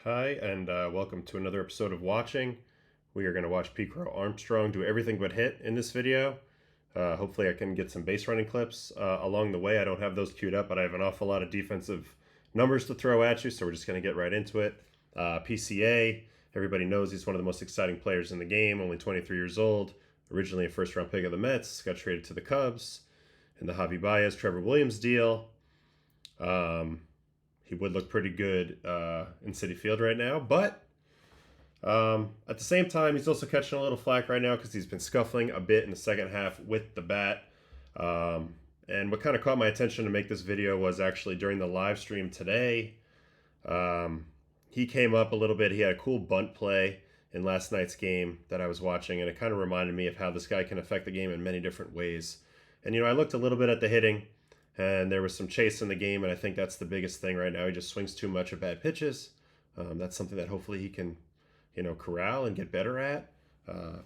Hi, and welcome to another episode of Watching. We are going to watch Armstrong do everything but hit in this video. Hopefully I can get some base running clips along the way. I don't have those queued up, but I have an awful lot of defensive numbers to throw at you, so we're just going to get right into it. PCA, everybody knows he's one of the most exciting players in the game, only 23 years old, originally a first-round pick of the Mets, got traded to the Cubs in the Javi Baez, Trevor Williams deal. He would look pretty good in Citi Field right now, but at the same time, he's also catching a little flack right now because he's been scuffling a bit in the second half with the bat. And what kind of caught my attention to make this video was actually during the live stream today. He came up a little bit. He had a cool bunt play in last night's game that I was watching, and it kind of reminded me of how this guy can affect the game in many different ways. And, I looked a little bit at the hitting, and there was some chase in the game, and I think that's the biggest thing right now. He just swings too much at bad pitches. That's something that hopefully he can, corral and get better at.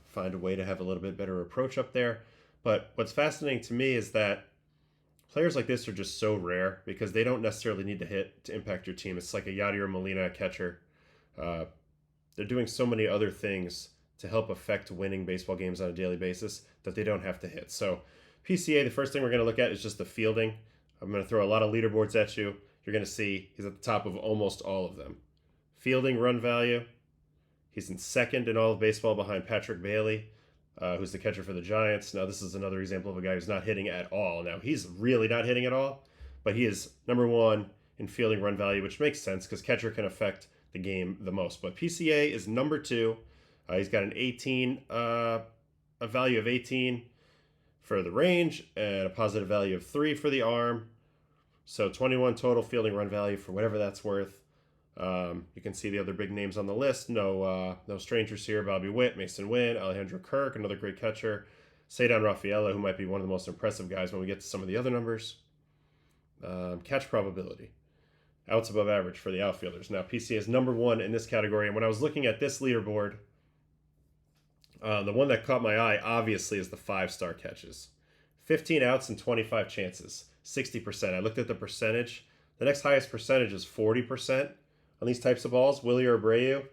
Find a way to have a little bit better approach up there. But what's fascinating to me is that players like this are just so rare because they don't necessarily need to hit to impact your team. It's like a Yadier Molina catcher. They're doing so many other things to help affect winning baseball games on a daily basis that they don't have to hit. So PCA, the first thing we're going to look at is just the fielding. I'm going to throw a lot of leaderboards at you. You're going to see he's at the top of almost all of them. Fielding run value, he's in second in all of baseball behind Patrick Bailey, who's the catcher for the Giants. Now, this is another example of a guy who's not hitting at all. Now, he's really not hitting at all, but he is number one in fielding run value, which makes sense because catcher can affect the game the most. But PCA is number two. He's got an 18, a value of 18 for the range and a positive value of 3 for the arm. So 21 total fielding run value for whatever that's worth. You can see the other big names on the list. No strangers here. Bobby Witt, Mason Wynn, Alejandro Kirk, another great catcher. Cedar Rafaela, who might be one of the most impressive guys when we get to some of the other numbers. Catch probability. Outs above average for the outfielders. Now, PCA is number one in this category. And when I was looking at this leaderboard, the one that caught my eye, obviously, is the 5-star catches. 15 outs and 25 chances. 60%. I looked at the percentage. The next highest percentage is 40% on these types of balls. Willie Abreu.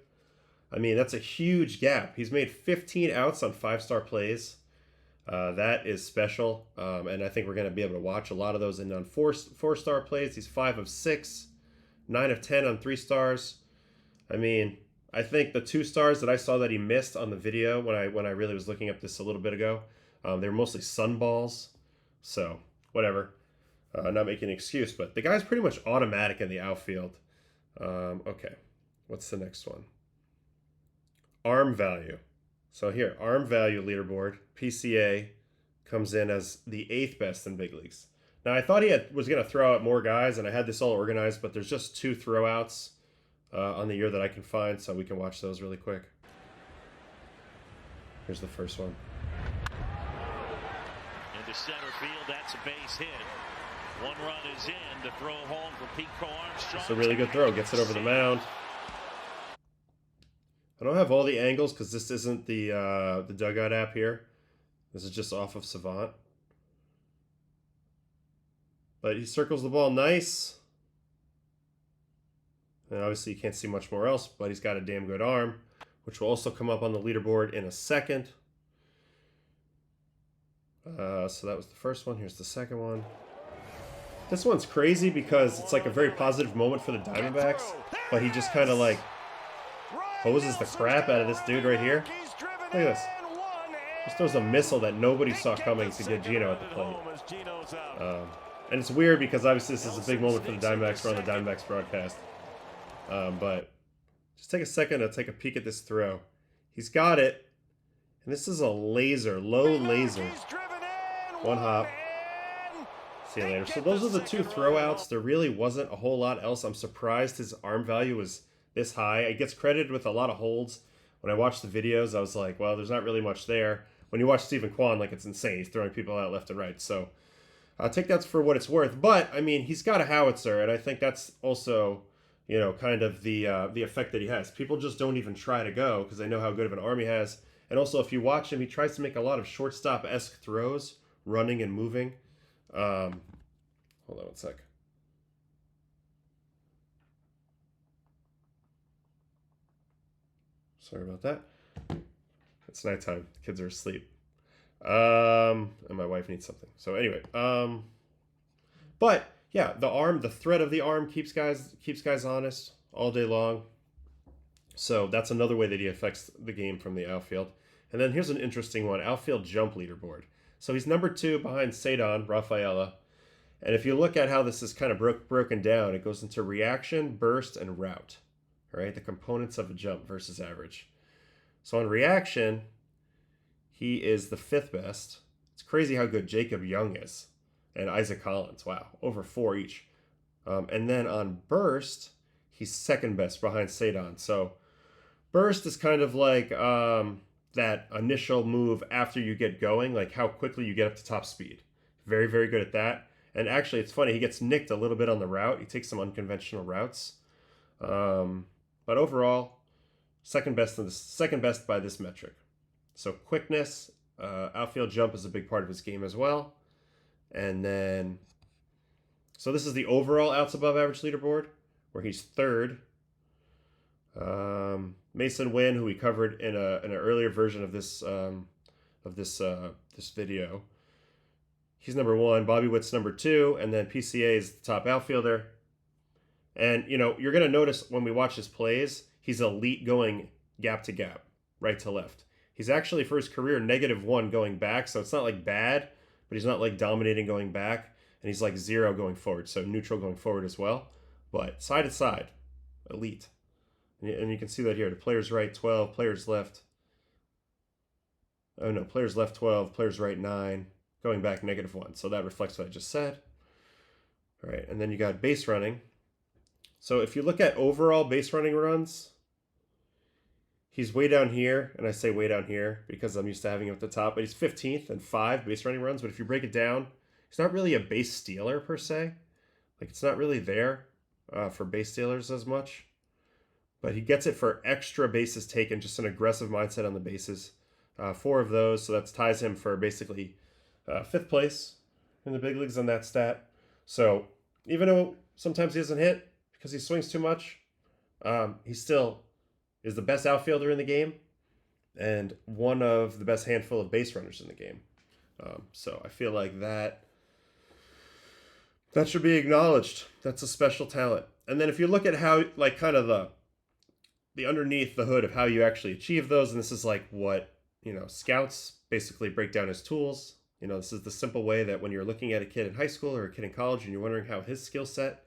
I mean, that's a huge gap. He's made 15 outs on 5-star plays. That is special. And I think we're going to be able to watch a lot of those in on 4-star plays. He's 5 of 6. 9 of 10 on 3 stars. I mean, I think the 2 stars that I saw that he missed on the video when I really was looking up this a little bit ago, they were mostly sun balls. So, whatever. Not making an excuse, but the guy's pretty much automatic in the outfield. Okay, what's the next one? Arm value. So here, arm value leaderboard. PCA comes in as the 8th best in big leagues. Now, I thought he was going to throw out more guys, and I had this all organized, but there's just 2 throwouts on the year that I can find, so we can watch those really quick. Here's the first one. Into center field, that's a base hit. 1 run is in to throw home for Armstrong. It's a really good throw. Gets it over the mound. I don't have all the angles because this isn't the dugout app here. This is just off of Savant. But he circles the ball nice. And obviously you can't see much more else, but he's got a damn good arm, which will also come up on the leaderboard in a second. So that was the first one. Here's the second one. This one's crazy because it's like a very positive moment for the Diamondbacks, but he just kind of like hoses the crap out of this dude right here. Look at this. Just throws a missile that nobody saw coming to get Gino at the plate. And it's weird because obviously this is a big moment for the Diamondbacks. We're on the Diamondbacks broadcast. But just take a second to take a peek at this throw. He's got it. And this is a laser, low laser. 1 hop. See you later. So those are the 2 throwouts. There really wasn't a whole lot else. I'm surprised his arm value was this high. It gets credited with a lot of holds. When I watched the videos, I was like, well, there's not really much there. When you watch Stephen Kwan, like, it's insane. He's throwing people out left and right. So take that for what it's worth. But, I mean, he's got a howitzer, and I think that's also, kind of the effect that he has. People just don't even try to go because they know how good of an arm he has. And also, if you watch him, he tries to make a lot of shortstop-esque throws, running and moving. Hold on one sec. Sorry about that. It's nighttime. Kids are asleep. And my wife needs something. So anyway, but yeah, the threat of the arm keeps guys honest all day long. So that's another way that he affects the game from the outfield. And then here's an interesting one: outfield jump leaderboard. So he's number 2 behind Cedon Rafaela. And if you look at how this is kind of broken down, it goes into reaction, burst, and route. All right, the components of a jump versus average. So on reaction, he is the 5th best. It's crazy how good Jacob Young is and Isaac Collins. Wow, over 4 each. And then on burst, he's 2nd best behind Cedon. So burst is kind of like that initial move after you get going, like how quickly you get up to top speed. Very, very good at that. And actually, it's funny, he gets nicked a little bit on the route. He takes some unconventional routes. But overall, second best by this metric. So quickness, outfield jump is a big part of his game as well. And then, so this is the overall outs above average leaderboard, where he's 3rd. Mason Wynn, who we covered in an earlier version of this this video, he's number 1. Bobby Witt's number 2, and then PCA is the top outfielder. And you're gonna notice when we watch his plays, he's elite going gap to gap, right to left. He's actually for his career -1 going back, so it's not like bad, but he's not like dominating going back, and he's like 0 going forward, so neutral going forward as well. But side to side, elite. And you can see that here. The players right 12, players left. Oh no, players left 12, players right 9, going back -1. So that reflects what I just said. All right, and then you got base running. So if you look at overall base running runs, he's way down here, and I say way down here because I'm used to having him at the top, but he's 15th and 5 base running runs. But if you break it down, he's not really a base stealer per se. Like it's not really there for base stealers as much. But he gets it for extra bases taken, just an aggressive mindset on the bases. 4 of those, so that ties him for basically 5th place in the big leagues on that stat. So even though sometimes he doesn't hit because he swings too much, he still is the best outfielder in the game and one of the best handful of base runners in the game. So I feel like that should be acknowledged. That's a special talent. And then if you look at how, like, kind of the underneath the hood of how you actually achieve those, and this is like what scouts basically break down as tools. This is the simple way that when you're looking at a kid in high school or a kid in college and you're wondering how his skill set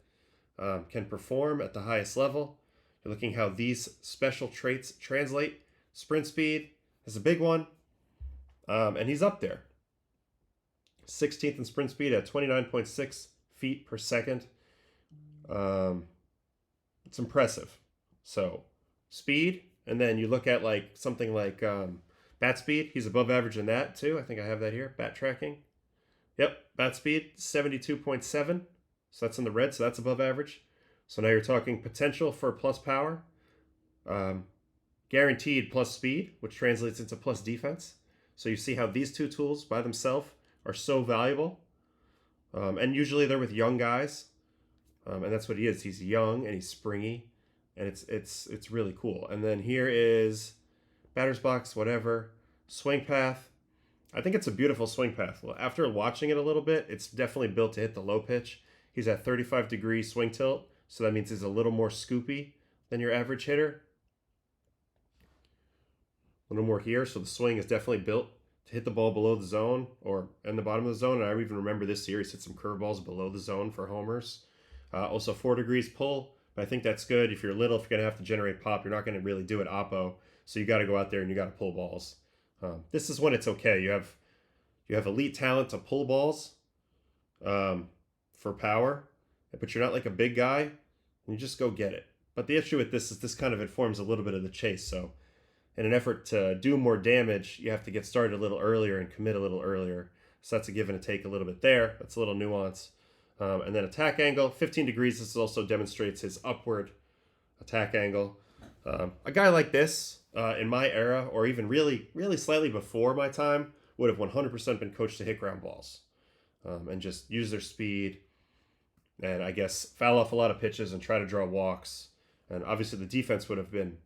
can perform at the highest level, you're looking how these special traits translate. Sprint speed is a big one, and he's up there. 16th in sprint speed at 29.6 feet per second. It's impressive. So speed, and then you look at like something like bat speed. He's above average in that too. I think I have that here. Bat tracking. Yep, bat speed 72.7. So that's in the red. So that's above average. So now you're talking potential for plus power, guaranteed plus speed, which translates into plus defense. So you see how these two tools by themselves are so valuable. And usually they're with young guys, and that's what he is. He's young and he's springy. And it's really cool. And then here is batter's box, whatever. Swing path. I think it's a beautiful swing path. Well, after watching it a little bit, it's definitely built to hit the low pitch. He's at 35-degree swing tilt, so that means he's a little more scoopy than your average hitter. A little more here, so the swing is definitely built to hit the ball below the zone or in the bottom of the zone. And I even remember this series hit some curveballs below the zone for homers. Also 4 degrees pull. But I think that's good. If you're little, if you're going to have to generate pop, you're not going to really do it oppo. So you got to go out there and you got to pull balls. This is when it's okay. You have elite talent to pull balls for power, but you're not like a big guy, and you just go get it. But the issue with this is this kind of informs a little bit of the chase. So in an effort to do more damage, you have to get started a little earlier and commit a little earlier. So that's a give and a take a little bit there. That's a little nuance. And then attack angle, 15 degrees. This also demonstrates his upward attack angle. A guy like this in my era, or even really, really slightly before my time, would have 100% been coached to hit ground balls and just use their speed and I guess foul off a lot of pitches and try to draw walks. And obviously the defense would have been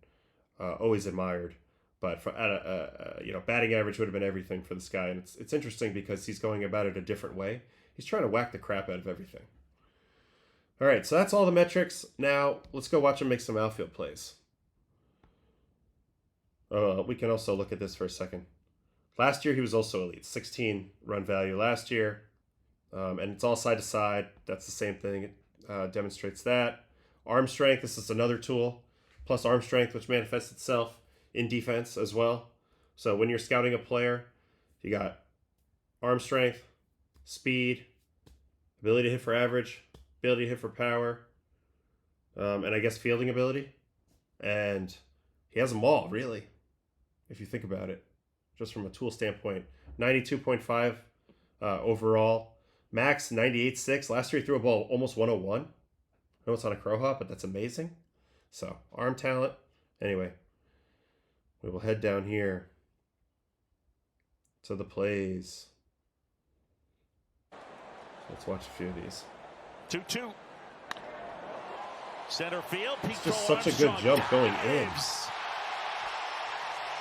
always admired. But for, at batting average would have been everything for this guy. And it's interesting because he's going about it a different way. He's trying to whack the crap out of everything. All right, so that's all the metrics. Now, let's go watch him make some outfield plays. We can also look at this for a second. Last year, he was also elite. 16 run value last year. And it's all side to side. That's the same thing. It demonstrates that. Arm strength, this is another tool. Plus arm strength, which manifests itself in defense as well. So when you're scouting a player, you got arm strength, speed, ability to hit for average, ability to hit for power, and I guess fielding ability. And he has them all, really, if you think about it, just from a tool standpoint. 92.5 overall. Max 98.6. Last year he threw a ball almost 101. I know it's on a crow hop, but that's amazing. So, arm talent. Anyway, we will head down here to the plays. Let's watch a few of these. 2-2. Center field. It's just such a good jump going in.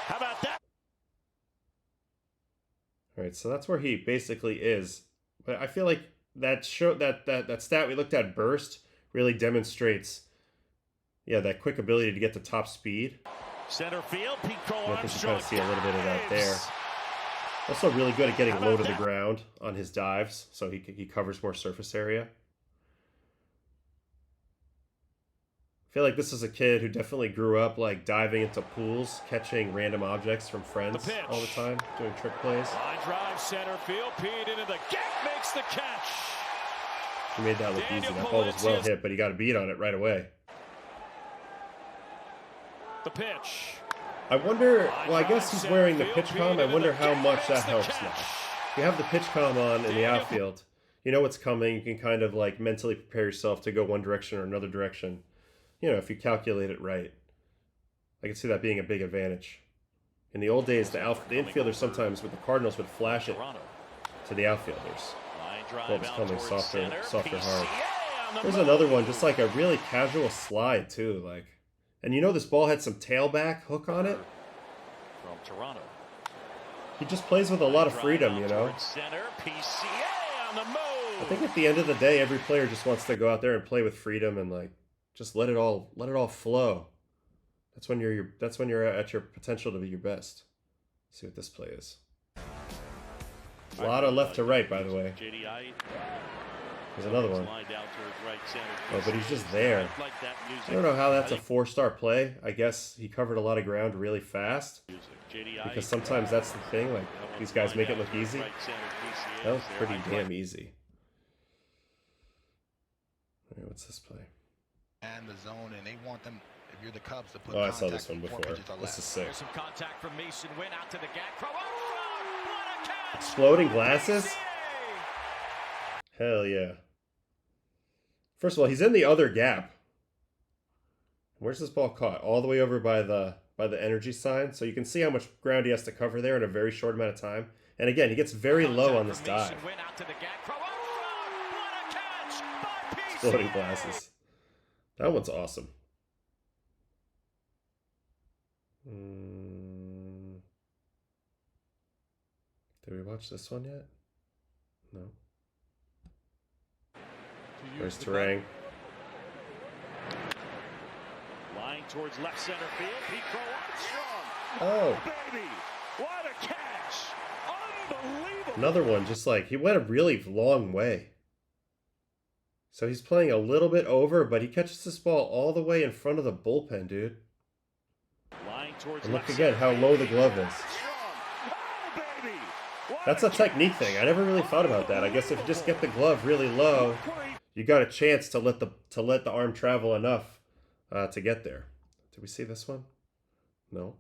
How about that? All right, so that's where he basically is. But I feel like that stat we looked at, burst, really demonstrates, that quick ability to get to top speed. Center field. I think you kind of see a little bit of that there. Also really good at getting low to the ground on his dives, so he covers more surface area. I feel like this is a kid who definitely grew up like diving into pools, catching random objects from friends all the time, doing trick plays. Line drive, center field, Pete into the gap, makes the catch. He made that look easy. That ball was well hit, but he got a beat on it right away. The pitch. I wonder, well, I guess he's wearing the pitch comm. I wonder how much that helps now. If you have the pitch comm on in the outfield, you know what's coming. You can kind of like mentally prepare yourself to go one direction or another direction. If you calculate it right. I can see that being a big advantage. In the old days, the infielders sometimes with the Cardinals would flash it to the outfielders. What was coming, softer, hard. There's another one, just like a really casual slide too, like. And this ball had some tailback hook on it. From Toronto. He just plays with a lot of freedom, Center, PCA on the move. I think at the end of the day, every player just wants to go out there and play with freedom and like just let it all flow. That's when you're at your potential to be your best. Let's see what this play is. A lot of left to right, by the way. There's another one. Oh, but he's just there. I don't know how that's a 4-star play. I guess he covered a lot of ground really fast. Because sometimes that's the thing. Like, these guys make it look easy. That was pretty damn easy. All right, what's this play? And the zone, and they want them, if you're the Cubs, to put I saw this one before. This is sick. Some contact from Mason Wynn out to the gap. Armstrong, what a catch! Exploding glasses? Hell yeah. First of all, he's in the other gap. Where's this ball caught? All the way over by the energy sign. So you can see how much ground he has to cover there in a very short amount of time. And again, he gets very low on this dive. Exploding glasses. That one's awesome. Did we watch this one yet? No. There's Terang. Line towards left center field. Pico Armstrong. Oh, baby. What a catch. Unbelievable. Another one, just like, he went a really long way. So he's playing a little bit over, but he catches this ball all the way in front of the bullpen, dude. And look again how low the glove is. That's a technique thing. I never really thought about that. I guess if you just get the glove really low, you got a chance to let the arm travel enough to get there. Did we see this one? No.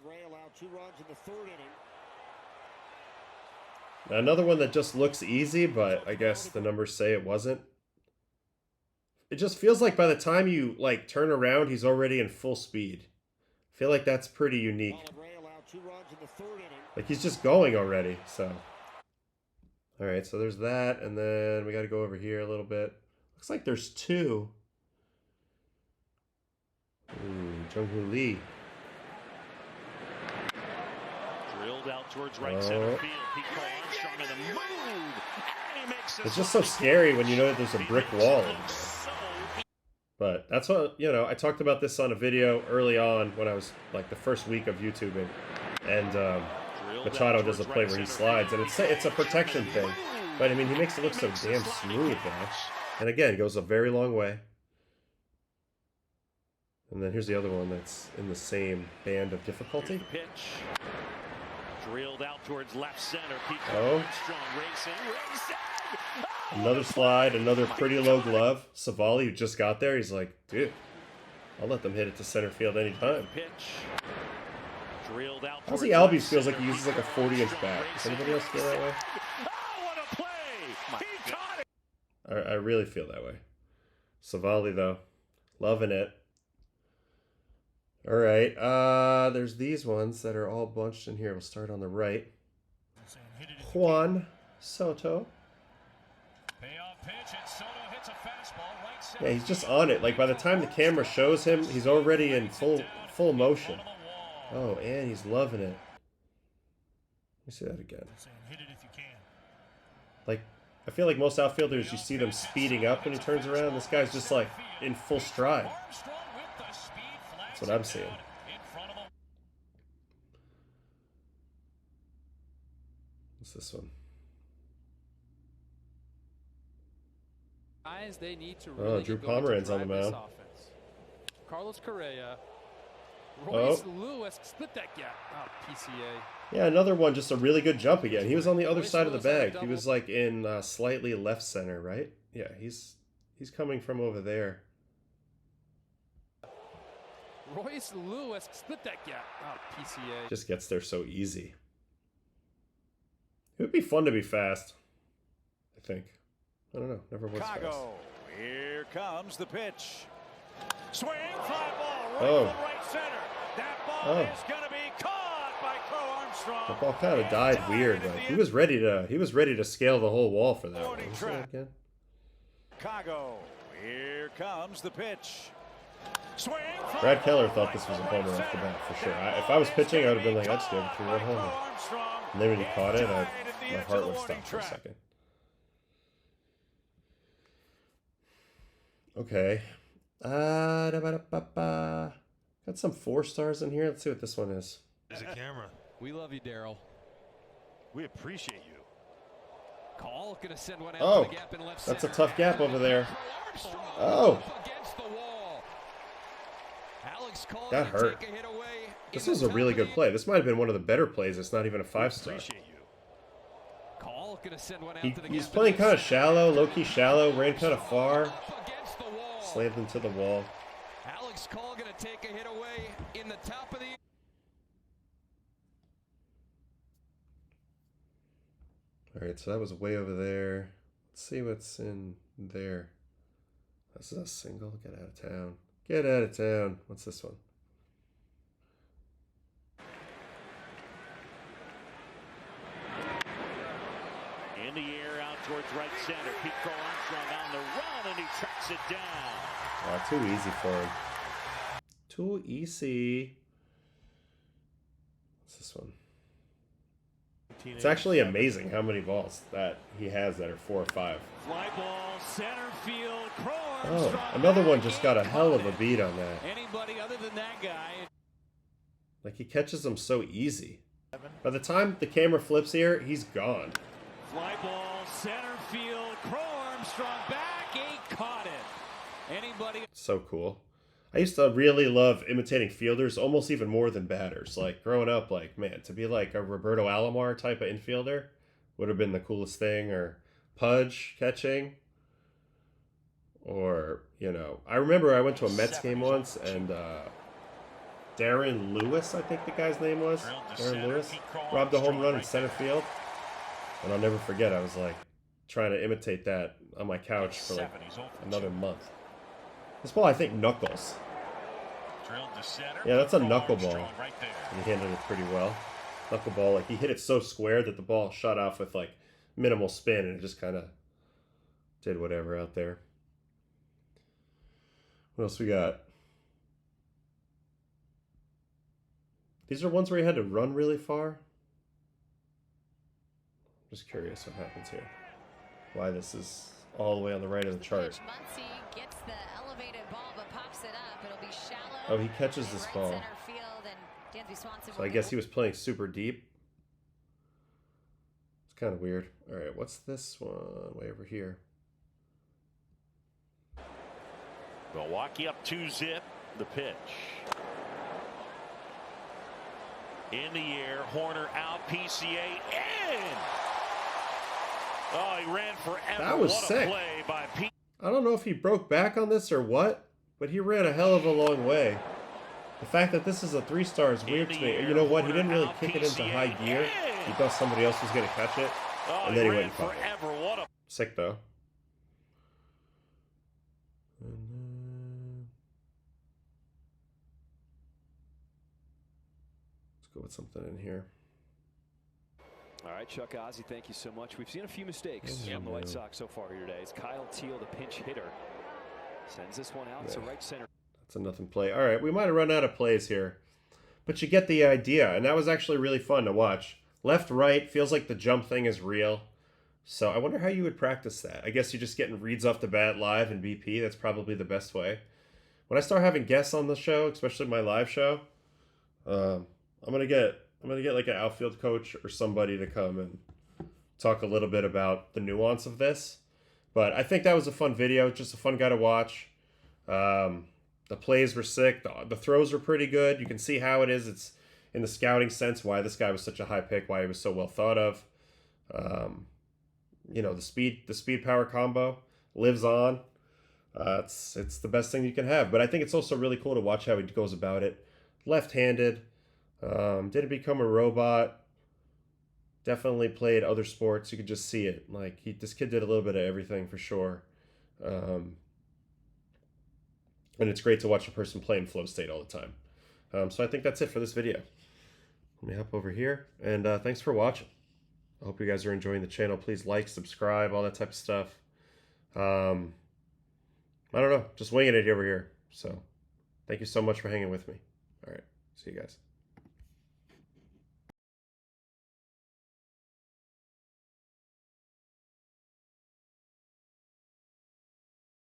Ray allowed 2 runs in the 3rd inning. Another one that just looks easy, but I guess the numbers say it wasn't. It just feels like by the time you like turn around, he's already in full speed. I feel like that's pretty unique. Like he's just going already, so. All right, so there's that, and then we got to go over here a little bit. Looks like there's 2. Jung-Hoo Lee. Drilled out towards right center field. Armstrong in the move. And he makes it's just so scary when you know that there's a brick wall in there. But that's what, you know, I talked about this on a video early on when I was like the first week of YouTubing. And Machado does a play where he slides, and it's a protection thing. But I mean, he makes it look so damn smooth now. And again, it goes a very long way. And then here's the other one that's in the same band of difficulty. Pitch. Drilled out towards left center. Oh. Another slide, another pretty low glove. Savali, who just got there, he's like, dude, I'll let them hit it to center field anytime. Ozzy Albies feels like he uses like a 40-inch bat. Does anybody else feel that way? I really feel that way. Savali, though, loving it. All right, there's these ones that are all bunched in here. We'll start on the right. Juan Soto. Yeah, he's just on it. Like, by the time the camera shows him, he's already in full motion. Oh, and he's loving it. Let me see that again. Like, I feel like most outfielders, you see them speeding up when he turns around. This guy's just, like, in full stride. That's what I'm seeing. What's this one? They need to really Drew Pomeranz on the mound. Carlos Correa. Royce Lewis split that gap. Oh, PCA. Yeah, another one, just a really good jump again. He was on the other side of the bag. He was like in slightly left center, right? Yeah, he's coming from over there. Royce Lewis split that gap. Oh, PCA. Just gets there so easy. It would be fun to be fast, I think. I don't know. Never was fast. Here comes the pitch. Swing, fly ball, right center. That ball is going to be caught by Armstrong. The ball kind of died weird. Like he was ready to scale the whole wall for that one. Again? Chicago. Here comes the pitch. Swing, Brad Keller thought this was a homer off the bat for sure. If I was pitching, I would have been like, I'd just give it 3-run homer. And then when he caught it, my heart would stop for a second. Okay. Got some 4 stars in here. Let's see what this one is. There's a camera. We love you, Daryl. We appreciate you. Call gonna send one out to the gap in left that's a center. tough gap over there. Oh, that hurt. This was a really good play. This might have been one of the better plays. It's not even a 5-star. He's playing kind of shallow, low-key shallow, ran kind of far. Slammed into the wall. Alex Call gonna take a hit away in the top of the. All right, so that was way over there. Let's see what's in there. This is a single. Get out of town. Get out of town. What's this one? In the air, out towards right center. Pico Armstrong on the run, and he tracks it down. Oh, too easy for him. Too easy. What's this one? It's actually amazing how many balls that he has that are 4 or 5. Fly ball, center field. Oh, another one just got a hell of a beat on that. Anybody other than that guy. Like, he catches them so easy. By the time the camera flips here, he's gone. Fly ball, center field. Armstrong back. He caught it. Anybody. So cool. I used to really love imitating fielders almost even more than batters. Like, growing up, like, man, to be like a Roberto Alomar type of infielder would have been the coolest thing. Or Pudge catching. Or, you know, I remember I went to a Mets game once, and Darren Lewis, I think the guy's name was. Darren Lewis robbed a home run in center field. And I'll never forget, I was like trying to imitate that on my couch for like another month. This ball, I think, knuckles. Yeah, that's a knuckleball. And he handled it pretty well. Knuckleball, like he hit it so square that the ball shot off with like minimal spin, and it just kind of did whatever out there. What else we got? These are ones where he had to run really far. Just curious what happens here. Why this is all the way on the right of the chart. Muncy gets the elevated ball, but pops it up. It'll be shallow. Oh, he catches this ball. So I guess he was playing super deep. It's kind of weird. All right, what's this one? Way over here. Milwaukee up 2-zip. The pitch. In the air. Horner out. PCA in. Oh, he ran forever. That was what sick. A play by P. I don't know if he broke back on this or what, but he ran a hell of a long way. The fact that this is a 3-star is weird to me. You know what? He didn't really kick it into high gear. He thought somebody else was going to catch it, and then he went and caught it. Sick, though. Let's go with something in here. All right, Chuck Ozzie, thank you so much. We've seen a few mistakes from the White Sox so far here today. It's Kyle Teal, the pinch hitter, sends this one out to right center. That's a nothing play. All right, we might have run out of plays here, but you get the idea, and that was actually really fun to watch. Left, right, feels like the jump thing is real. So I wonder how you would practice that. I guess you're just getting reads off the bat live in BP. That's probably the best way. When I start having guests on the show, especially my live show, I'm gonna get like an outfield coach or somebody to come and talk a little bit about the nuance of this. But I think that was a fun video, just a fun guy to watch. The plays were sick. The throws were pretty good. You can see how it is. It's in the scouting sense why this guy was such a high pick, why he was so well thought of. You know, the speed power combo lives on. It's the best thing you can have. But I think it's also really cool to watch how he goes about it. Left-handed. Didn't become a robot. Definitely played other sports. You could just see it. Like this kid did a little bit of everything for sure. And it's great to watch a person play in flow state all the time. So I think that's it for this video. Let me hop over here. And thanks for watching. I hope you guys are enjoying the channel. Please like, subscribe, all that type of stuff. I don't know. Just winging it over here. So thank you so much for hanging with me. All right. See you guys.